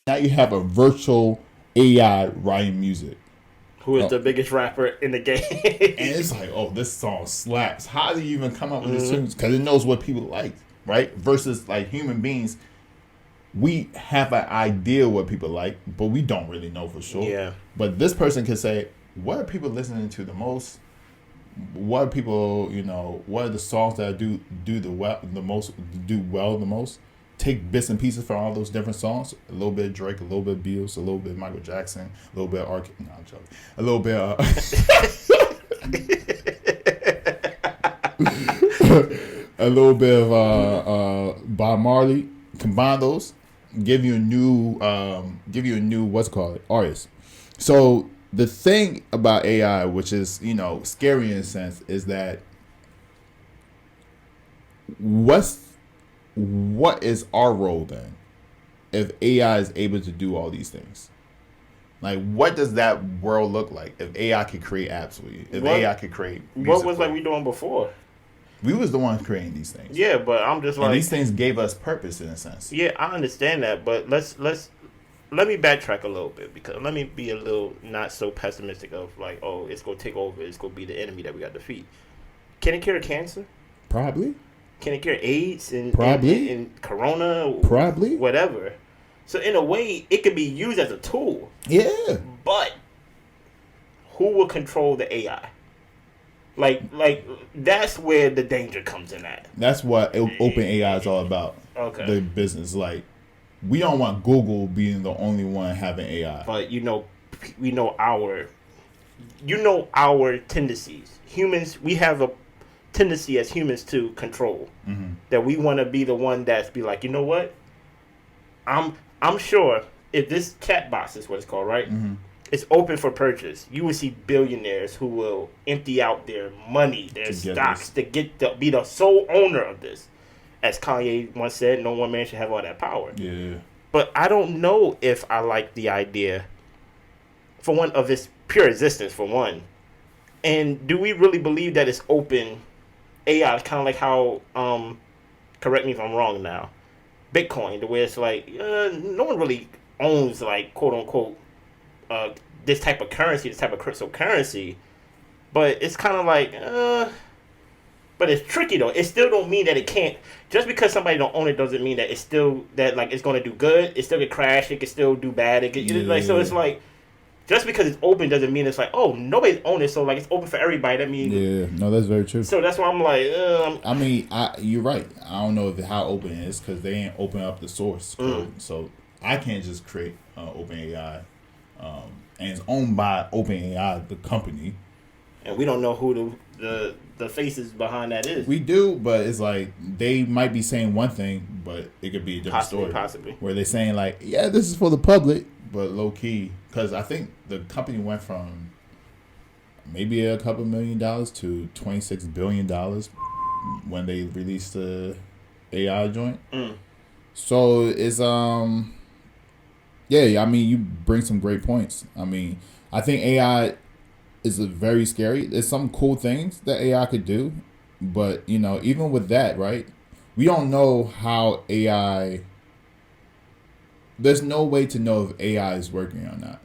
Now you have a virtual AI writing music. Who is the biggest rapper in the game? And it's like, oh, this song slaps. How do you even come up with this tune? Because it knows what people like, right? Versus like human beings, we have an idea what people like, but we don't really know for sure. Yeah. But this person can say, what are people listening to the most? What are people, what are the songs that do well the most? Take bits and pieces from all those different songs. A little bit of Drake, a little bit of Beatles, a little bit of Michael Jackson, a little bit of no, I'm joking. A little bit of a little bit of Bob Marley. Combine those, give you a new what's it called artist. So the thing about AI, which is scary in a sense, is that what is our role then if AI is able to do all these things? Like, what does that world look like if AI could create apps for you? If AI could create music what was like we doing before? We was the ones creating these things. Yeah, but I'm just like, and these things gave us purpose in a sense. Yeah, I understand that, but let me backtrack a little bit, because let me be a little not so pessimistic of like, oh, it's gonna take over, it's gonna be the enemy that we got to defeat. Can it cure cancer? Probably. Can it cure AIDS and probably and Corona? Probably. Whatever. So in a way, it can be used as a tool. Yeah. But who will control the AI? Like that's where the danger comes in at. That's what OpenAI is all about. Okay. The business, like, we don't want Google being the only one having AI. But we know our tendencies. Humans, we have a tendency as humans to control. Mm-hmm. That we want to be the one that's be like, you know what? I'm sure if this chat box is what it's called, right? Mm-hmm. It's open for purchase. You will see billionaires who will empty out their money, their stocks, to be the sole owner of this. As Kanye once said, no one man should have all that power. Yeah. But I don't know if I like the idea, for one, of its pure existence, for one. And do we really believe that it's open AI? Kind of like how, correct me if I'm wrong now, Bitcoin, the way it's like, no one really owns, like, quote unquote, this type of currency, this type of cryptocurrency. But it's kind of like, but it's tricky though. It still don't mean that it can't. Just because somebody don't own it doesn't mean that it's still that like it's going to do good. It still could crash. It could still do bad. Like, so it's like, just because it's open doesn't mean it's like, oh, nobody's own it, so like it's open for everybody. That means no, that's very true. So that's why I'm like, I mean, you're right. I don't know how open it is because they ain't open up the source code, so I can't just create OpenAI, and it's owned by OpenAI, the company, and we don't know who the faces behind that is. We do, but it's like they might be saying one thing, but it could be a different story. Possibly. Where they're saying like, yeah, this is for the public, but low key, because I think the company went from maybe a couple $1 million to $26 billion when they released the AI joint. So it's yeah, I mean, you bring some great points. I mean, I think AI is very scary. There's some cool things that AI could do, but even with that, right? We don't know how AI. There's no way to know if AI is working or not.